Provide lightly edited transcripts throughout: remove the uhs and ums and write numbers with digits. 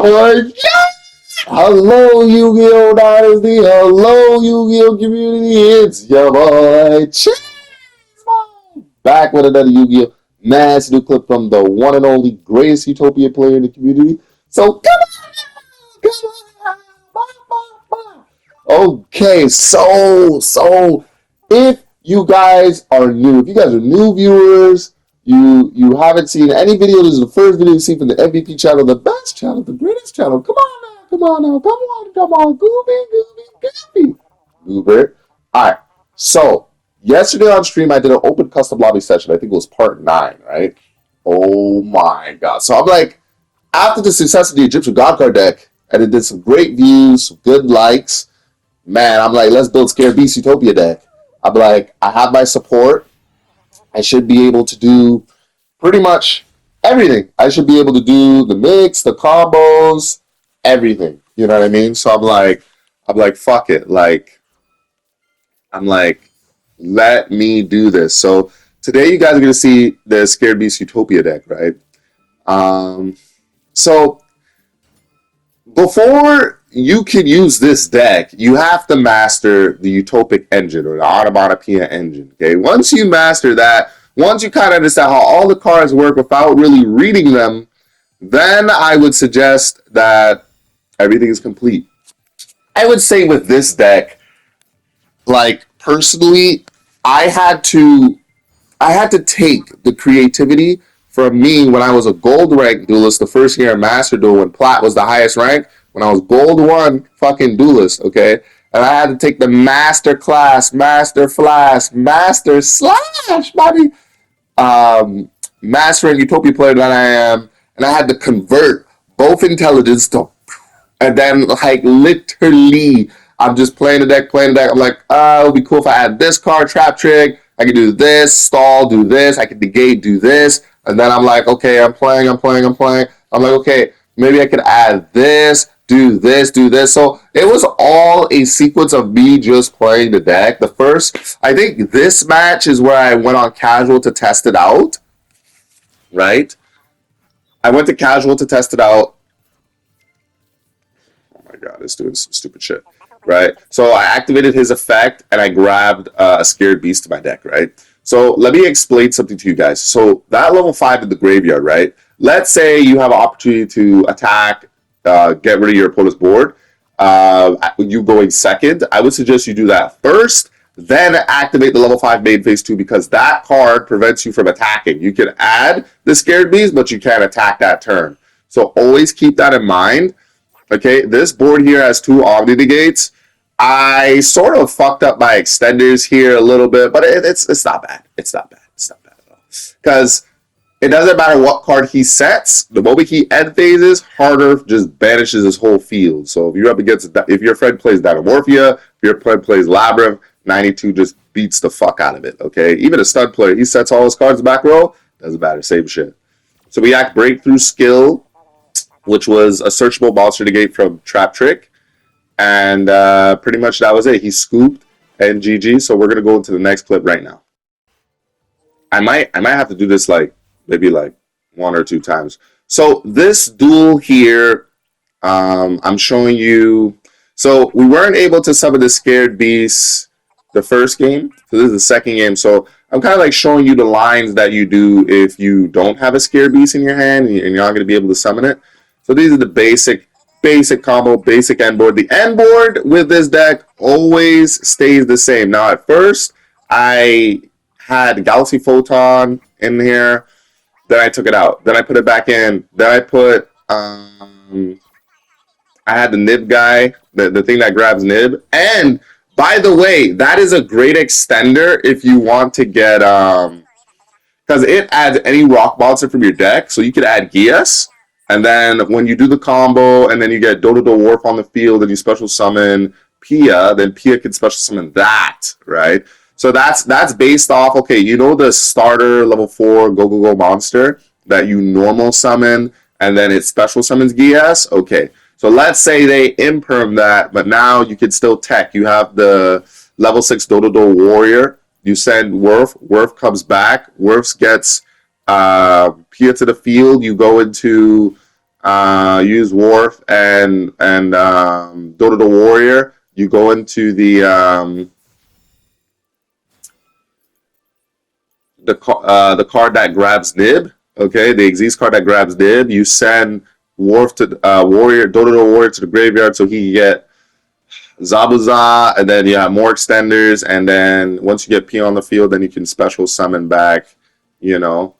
Yeah! Hello, Yu-Gi-Oh! Dynasty. Hello, Yu-Gi-Oh! Community. It's your boy, Cheesemo. Back with another Yu-Gi-Oh! Master Duel clip from the one and only greatest Utopia player in the community. So, come on. Okay, so if you guys are new, if you guys are new viewers, you haven't seen any video, this is the first video you see from the MVP channel, the best channel, the greatest channel. Come on, Goofy. Goober. Alright, so yesterday on stream I did an open custom lobby session. I think it was part 9, right? Oh my god. So I'm like, after the success of the Egyptian God card deck, and it did some great views, some good likes, man, I'm like, let's build Scared Beast Utopia deck. I'm like, I have my support. I should be able to do pretty much everything. I should be able to do the mix, the combos, everything. You know what I mean? So I'm like, fuck it. I'm like, let me do this. So today you guys are gonna see the Scared Beast Utopia deck, right? So before you can use this deck, you have to master the Utopic engine or the Automatopoeia engine. Okay, once you master that, once you kind of understand how all the cards work without really reading them, then I would suggest that everything is complete. I would say with this deck, like personally, I had to take the creativity from me when I was a gold rank duelist the first year in Master Duel when Plat was the highest rank, when I was gold 1 fucking duelist, okay? And I had to take the master class, master flash, master slash, buddy, master and Utopia player that I am, and I had to convert both intelligence to, and then like literally, I'm just playing the deck. I'm like, it would be cool if I had this card, trap trick. I could do this, stall, do this. I could negate, do this. And then I'm like, okay, I'm playing. I'm like, okay, maybe I could add this, do this. So it was all a sequence of me just playing the deck. The first, I think this match is where I went on casual to test it out, right? I went to casual to test it out. Oh my god, it's doing some stupid shit. Right? So I activated his effect and I grabbed a Scared Beast to my deck, right? So let me explain something to you guys. So that level 5 in the graveyard, right? Let's say you have an opportunity to attack, get rid of your opponent's board. You going second, I would suggest you do that first, then activate the level 5 main phase 2 because that card prevents you from attacking. You can add the Scared Beast, but you can't attack that turn. So always keep that in mind. Okay, this board here has 2 Omni Negates. I sort of fucked up my extenders here a little bit, but it's not bad. It's not bad at all. Because it doesn't matter what card he sets. The moment he end phases, Harder just banishes his whole field. So if you're up against, if your friend plays Dynamorphia, if your friend plays Labyrinth, 92 just beats the fuck out of it. Okay, even a stud player, he sets all his cards back row. Doesn't matter, same shit. So we act Breakthrough Skill, which was a searchable monster negate from Trap Trick. And pretty much that was it. He scooped and GG. So we're gonna go into the next clip right now. I might have to do this maybe 1 or 2 times. So this duel here, I'm showing you. So we weren't able to summon the Scared Beast the first game. So this is the second game. So I'm kind of showing you the lines that you do if you don't have a Scared Beast in your hand and you're not gonna be able to summon it. So these are the basic combo, basic end board. The end board with this deck always stays the same. Now, at first, I had Galaxy Photon in here. Then I took it out. Then I put it back in. Then I put, I had the nib guy, the thing that grabs nib. And, by the way, that is a great extender if you want to get, because it adds any rock monster from your deck. So you could add Gias. And then when you do the combo, and then you get Dodo Wharf on the field, and you special summon Pia, then Pia can special summon that, right? So that's based off, okay, you know the starter level 4 go monster that you normal summon, and then it special summons Gias? Okay, so let's say they imperm that, but now you can still tech. You have the level 6 Dodo Warrior. You send Worf. Worf comes back. Worf gets Pia to the field. You go into use Wharf and Dota the Warrior. You go into the card that grabs Nib. Okay, the Xyz card that grabs Nib. You send Wharf to Warrior, Dota the Warrior to the graveyard so he can get Zabuza, and then you have more extenders, and then once you get P on the field, then you can special summon back, you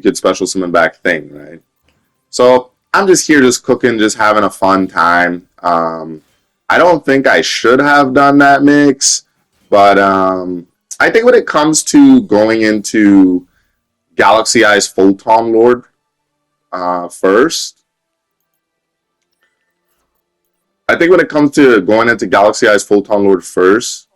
could special summon back Thing, right? So I'm just here just cooking, just having a fun time. I don't think I should have done that mix, but I think when it comes to going into Galaxy Eyes Photon Lord first, I think when it comes to going into Galaxy Eyes Photon Lord first,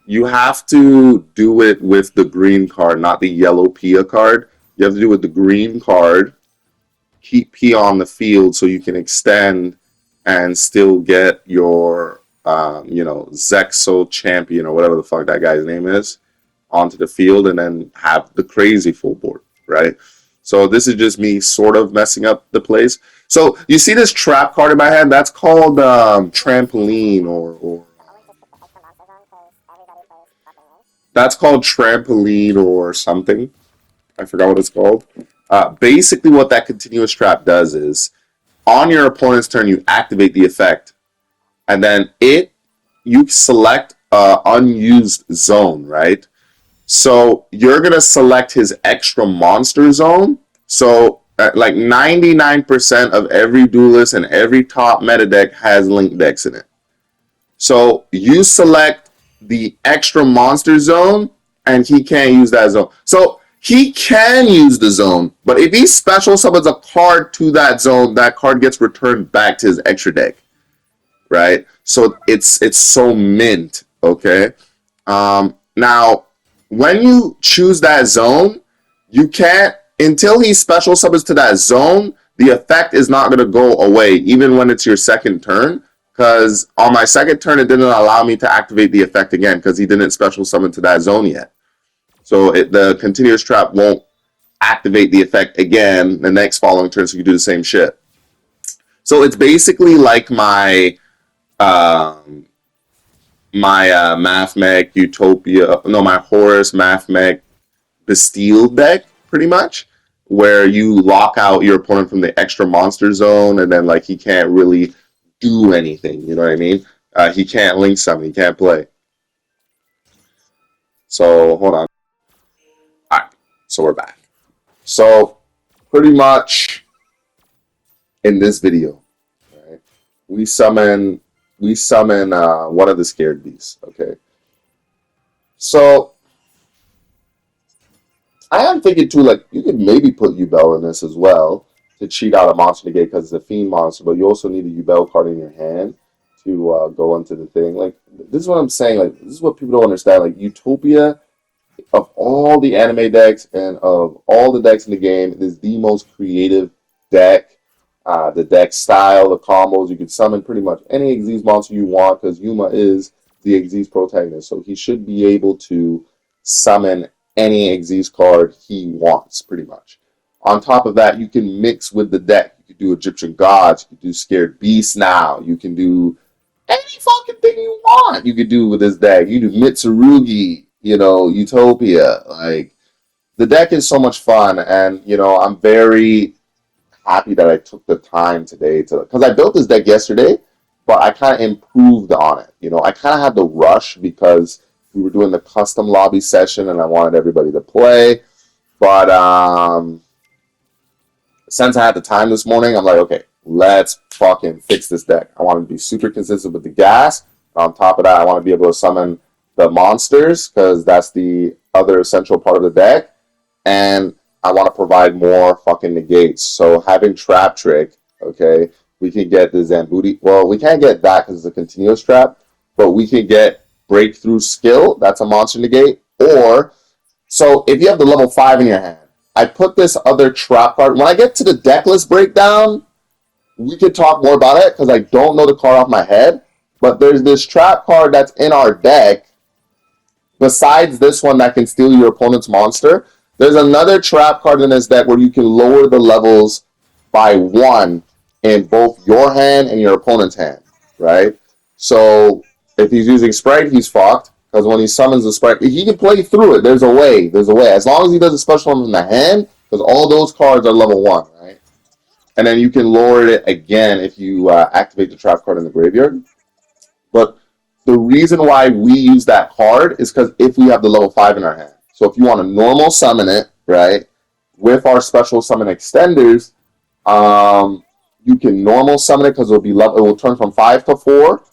you have to do it with the green card, not the yellow Pia card. You have to do it with the green card, keep Pia on the field so you can extend and still get your, Zexo champion or whatever the fuck that guy's name is onto the field, and then have the crazy full board, right? So this is just me sort of messing up the place. So you see this trap card in my hand? That's called Trampoline or that's called Trampoline or something. I forgot what it's called. Basically what that continuous trap does is on your opponent's turn, you activate the effect, and then you select unused zone, right? So you're going to select his extra monster zone. So like 99% of every duelist and every top meta deck has Link decks in it. So you select the extra monster zone, and he can't use that zone. So he can use the zone, but if he special summons a card to that zone, that card gets returned back to his extra deck, right? So it's so mint, okay? Now, when you choose that zone, you can't, until he special summons to that zone, the effect is not going to go away, even when it's your second turn, because on my second turn, it didn't allow me to activate the effect again, because he didn't special summon to that zone yet. So the continuous trap won't activate the effect again the next following turn, so you do the same shit. So it's basically like my Math Mech Utopia, my Horus Math Mech Bastille deck, pretty much, where you lock out your opponent from the extra monster zone, and then like he can't really do anything. You know what I mean? He can't link summon. He can't play. So hold on. All right. So we're back. So pretty much in this video, right, we summon one of the scared beasts. Okay. So I am thinking too, like, you could maybe put Yubel in this as well to cheat out a monster negate because it's a fiend monster, but you also need a Yubel card in your hand to go into the thing. Like, this is what I'm saying. Like, this is what people don't understand. Like, Utopia, of all the anime decks and of all the decks in the game, it is the most creative deck. The deck style, the combos, you can summon pretty much any Xyz monster you want because Yuma is the Xyz protagonist, so he should be able to summon any Xyz card he wants, pretty much. On top of that, you can mix with the deck. You can do Egyptian Gods, you can do Scared Beasts now, you can do any fucking thing you want you could do with this deck. You do Mitsurugi, Utopia. Like, the deck is so much fun, and, I'm very happy that I took the time today because I built this deck yesterday, but I kind of improved on it. I kind of had to rush because we were doing the custom lobby session and I wanted everybody to play. But since I had the time this morning, I'm like, okay, let's fucking fix this deck. I want to be super consistent with the gas. On top of that, I want to be able to summon the monsters because that's the other essential part of the deck. And I want to provide more fucking negates. So having Trap Trick, okay, we can get the Zambuti. Well, we can't get that because it's a continuous trap, but we can get Breakthrough Skill. That's a monster negate. Or, so if you have the level 5 in your hand, I put this other trap card. When I get to the deck list breakdown, we could talk more about it because I don't know the card off my head. But there's this trap card that's in our deck besides this one that can steal your opponent's monster. There's another trap card in this deck where you can lower the levels by 1 in both your hand and your opponent's hand, right? So if he's using Sprite, he's fucked. Because when he summons the Sprite, he can play through it. There's a way. There's a way. As long as he does a special summon in the hand, because all those cards are level 1, right? And then you can lower it again if you activate the trap card in the graveyard. But the reason why we use that card is because if we have the level 5 in our hand. So if you want to normal summon it, right, with our special summon extenders, you can normal summon it because it will turn from 5 to 4.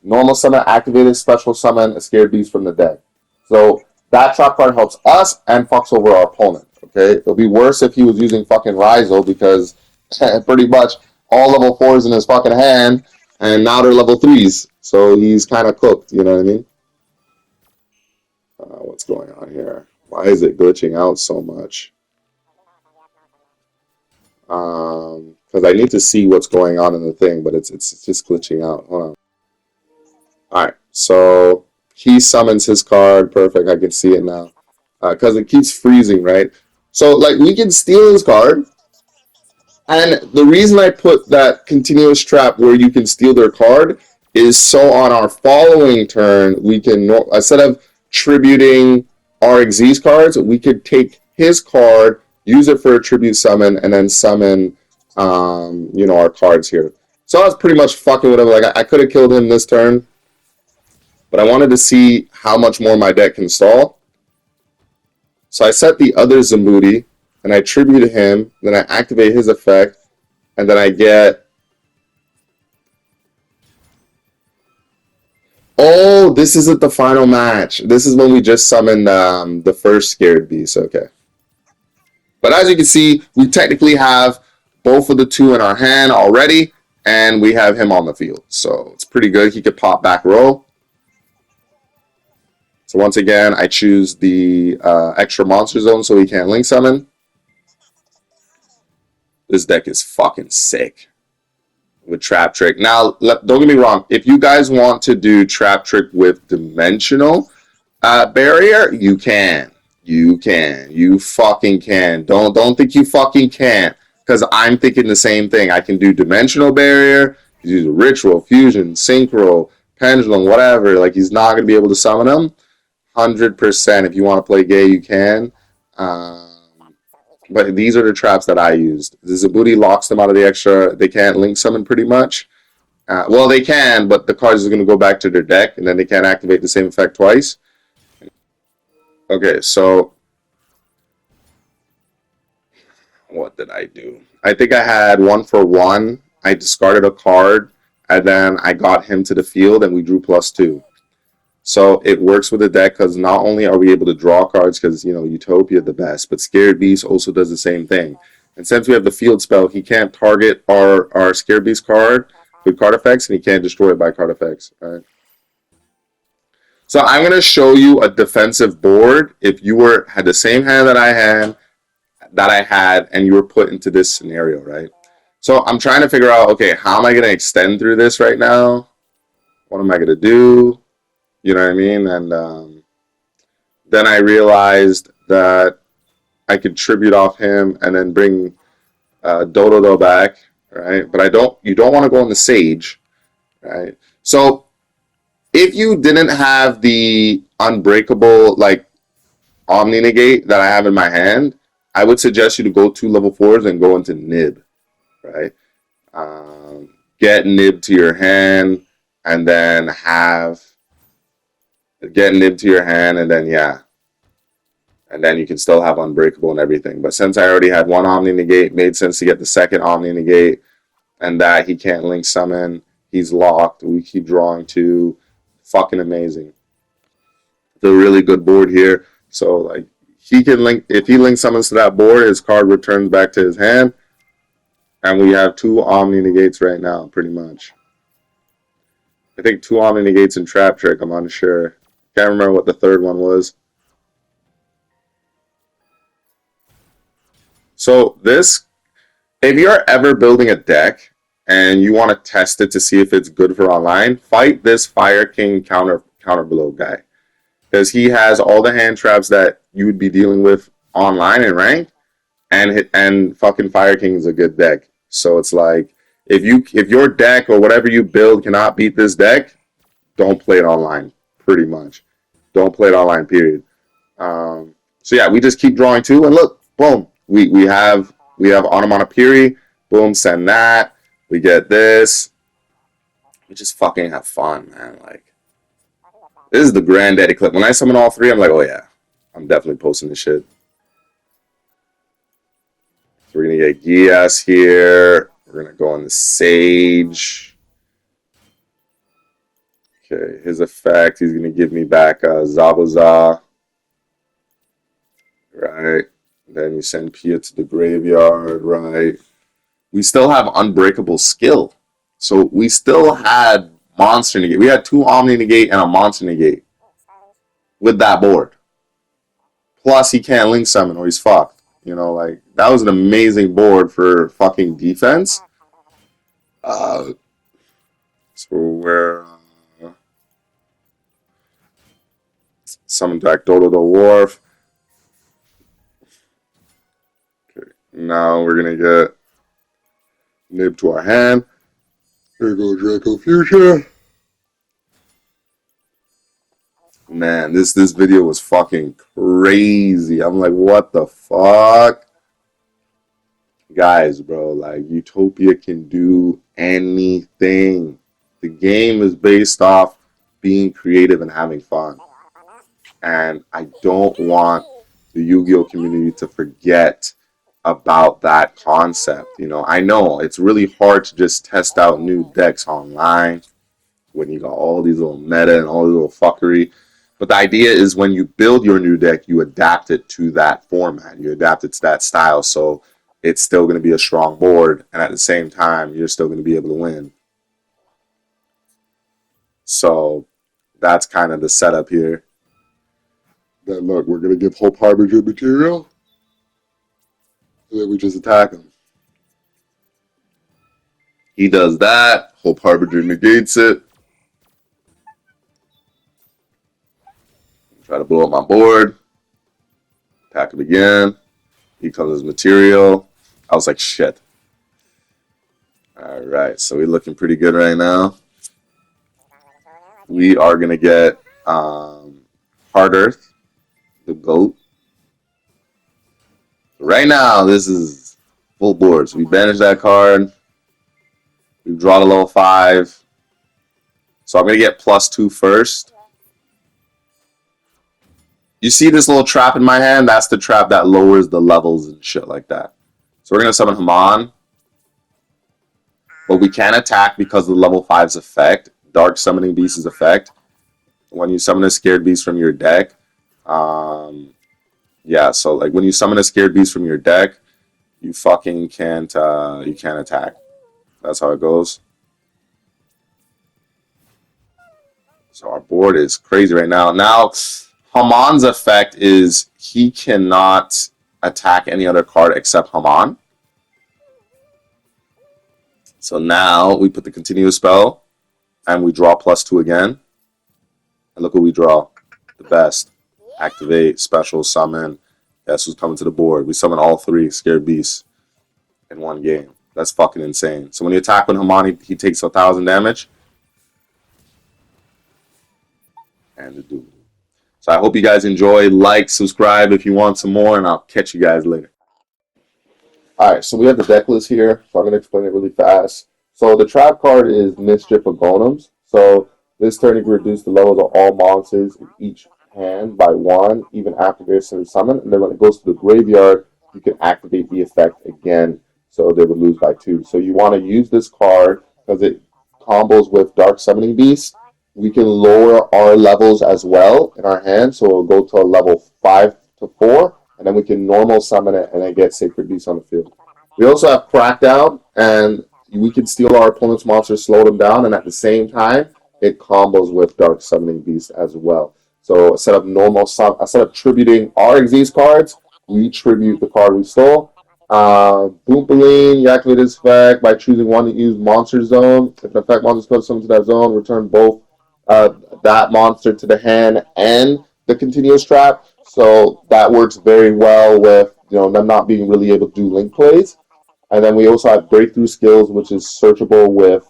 Normal summon, activated, special summon, a scared beast from the deck. So that trap card helps us and fucks over our opponent. Okay, it'll be worse if he was using fucking Rizal because pretty much all level 4s in his fucking hand, and now they're level 3s. So he's kind of cooked. You know what I mean? What's going on here? Why is it glitching out so much? Because I need to see what's going on in the thing, but it's just glitching out. Hold on. All right, so he summons his card. Perfect, I can see it now. Because it keeps freezing, right? So, like, we can steal his card. And the reason I put that continuous trap where you can steal their card is so on our following turn, we can, instead of tributing RXZ's cards, we could take his card, use it for a tribute summon, and then summon, our cards here. So I was pretty much fucking with him. Like, I could have killed him this turn, but I wanted to see how much more my deck can stall. So I set the other Zambudi, and I tribute him, then I activate his effect, and then I get... Oh, this isn't the final match. This is when we just summoned the first scared beast. Okay. But as you can see, we technically have both of the 2 in our hand already, and we have him on the field. So it's pretty good. He could pop back row. So once again, I choose the extra monster zone so he can't link summon. This deck is fucking sick with Trap Trick. Now, don't get me wrong. If you guys want to do Trap Trick with Dimensional Barrier, you can. You can. You fucking can. Don't think you fucking can't. Because I'm thinking the same thing. I can do Dimensional Barrier, use a Ritual, Fusion, Synchro, Pendulum, whatever. Like, he's not going to be able to summon them. 100%. If you want to play gay, you can. But these are the traps that I used. The Zambudi locks them out of the extra. They can't link summon pretty much. Well, they can, but the cards are going to go back to their deck, and then they can't activate the same effect twice. Okay, so what did I do? I think I had 1 for 1. I discarded a card, and then I got him to the field, and we drew +2. So it works with the deck because not only are we able to draw cards because, Utopia the best, but Scared Beast also does the same thing. And since we have the field spell, he can't target our Scared Beast card with card effects, and he can't destroy it by card effects. All right. So I'm going to show you a defensive board if you had the same hand that I had, and you were put into this scenario, right? So I'm trying to figure out, okay, how am I going to extend through this right now? What am I going to do? You know what I mean? And then I realized that I could tribute off him and then bring Dododo back, right? But you don't want to go on the Sage, right? So if you didn't have the unbreakable, like, Omni Negate that I have in my hand, I would suggest you to go 2 level 4s and go into Nib, right? Get Nib to your hand, and then get Nib to your hand, and then, and then you can still have Unbreakable and everything. But since I already had 1 Omni Negate, it made sense to get the second Omni Negate, and that he can't link summon. He's locked. We keep drawing 2. Fucking amazing. It's a really good board here. So, like, he can link, if he link summons to that board, his card returns back to his hand. And we have 2 Omni Negates right now, pretty much. I think 2 Omni Negates and Trap Trick, I'm unsure. Can't remember what the third one was. So this, if you're ever building a deck and you want to test it to see if it's good for online, fight this Fire King counter blow guy. Because he has all the hand traps that you would be dealing with online and ranked, and fucking Fire King is a good deck. So it's like if your deck or whatever you build cannot beat this deck, don't play it online. Pretty much, don't play it online. Period. So yeah, we just keep drawing two, and look, boom, we have onomatopoeia. Boom, send that. We get this. We just fucking have fun, man. Like this is the granddaddy clip. When I summon all three, I'm like, oh yeah, I'm definitely posting this shit. So we're gonna get Gias here. We're gonna go on the Sage. Okay, his effect. He's gonna give me back Zabuza. Right. Then you send Pia to the graveyard. Right. We still have Unbreakable Skill. So we still had Monster Negate. We had two Omni Negate and a Monster Negate with that board. Plus, he can't Link Summon or he's fucked. You know, like, that was an amazing board for fucking defense. So we're summon back Dodo the Wharf. Okay, now we're gonna get Nib to our hand. Here goes Draco Future. Man, this video was fucking crazy. I'm like, what the fuck? Guys, bro, like, Utopia can do anything. The game is based off being creative and having fun. And I don't want the Yu-Gi-Oh community to forget about that concept. You know, I know it's really hard to just test out new decks online when you got all these little meta and all these little fuckery. But the idea is when you build your new deck, you adapt it to that format. You adapt it to that style. So it's still going to be a strong board. And at the same time, you're still going to be able to win. So that's kind of the setup here. Then look, we're going to give Hope Harbinger material. And then we just attack him. He does that. Hope Harbinger negates it. Try to blow up my board. Attack him again. He comes as material. I was like, shit. Alright, so we're looking pretty good right now. We are going to get Hard Earth, the GOAT. Right now, this is full board. So we banish that card. We draw the level 5. So I'm going to get +2 first. You see this little trap in my hand? That's the trap that lowers the levels and shit like that. So we're going to summon Haman. But we can't attack because of the level 5's effect. Dark Summoning Beast's effect. When you summon a Scared Beast from your deck. Yeah, so like when you summon a Scared Beast from your deck, you fucking can't attack. That's how it goes. So our board is crazy right now. Now, Haman's effect is he cannot attack any other card except Haman. So now we put the continuous spell and we draw +2 again. And look what we draw. The best. Activate, special, summon. Guess who's coming to the board? We summon all 3 Scared Beasts in one game. That's fucking insane. So when you attack with Haman, he takes 1,000 damage. And the dude. So I hope you guys enjoy. Like, subscribe if you want some more, and I'll catch you guys later. Alright, so we have the deck list here, so I'm going to explain it really fast. So the trap card is Mischief of Golems. So this turn you can reduce the levels of all monsters in each hand by 1, even after they're summoned. And then when it goes to the graveyard, you can activate the effect again, so they would lose by 2. So you want to use this card because it combos with Dark Summoning Beast. We can lower our levels as well in our hand, so it'll go to a level 5 to 4, and then we can normal summon it and then get Sacred Beast on the field. We also have Crackdown, and we can steal our opponent's monsters, slow them down, and at the same time, it combos with Dark Summoning Beast as well. So instead of tributing our Xyz cards, we tribute the card we stole. Boompaline, you activate this effect by choosing one to use Monster Zone. If an effect monster goes to that zone, return both that monster to the hand and the continuous trap. So that works very well with them not being really able to do link plays. And then we also have breakthrough skills, which is searchable with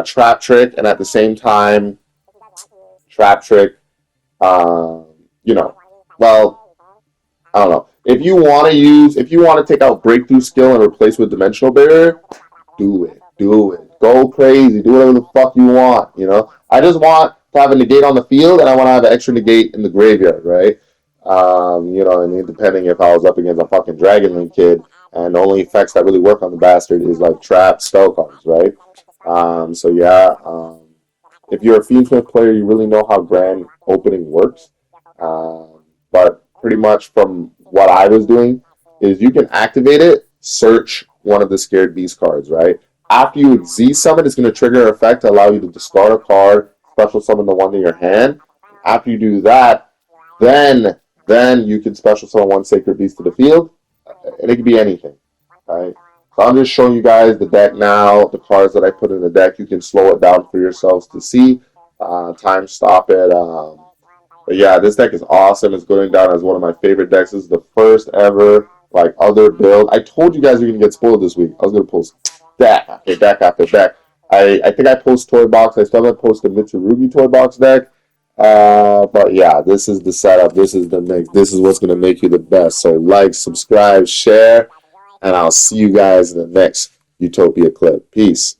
trap trick, and at the same time, trap trick. You know, well, I don't know. If you want to take out breakthrough skill and replace with dimensional barrier, do it. Do it. Go crazy. Do whatever the fuck you want. You know, I just want to have a negate on the field, and I want to have an extra negate in the graveyard, right? You know, I mean, depending if I was up against a fucking Dragonlink kid, and the only effects that really work on the bastard is like trap spell cards, right? So yeah, if you're a Fiendsmith player, you really know how grand opening works. But pretty much from what I was doing is you can activate it, search one of the Scared Beast cards, right? After you Z summon, it's going to trigger an effect to allow you to discard a card, special summon the one in your hand. After you do that, then you can special summon one Sacred Beast to the field, and it can be anything, right? So I'm just showing you guys the deck now, the cards that I put in the deck. You can slow it down for yourselves to see, time stop it. But yeah, this deck is awesome. It's going down as one of my favorite decks. This is the first ever like other build. I told you guys you're gonna get spoiled this week. I was gonna post deck after deck after deck. I think I post Toy Box. I still haven't posted Mitsurugi Toy Box deck. But yeah, this is the setup. This is the mix. This is what's gonna make you the best. So like, subscribe, share, and I'll see you guys in the next Utopia clip. Peace.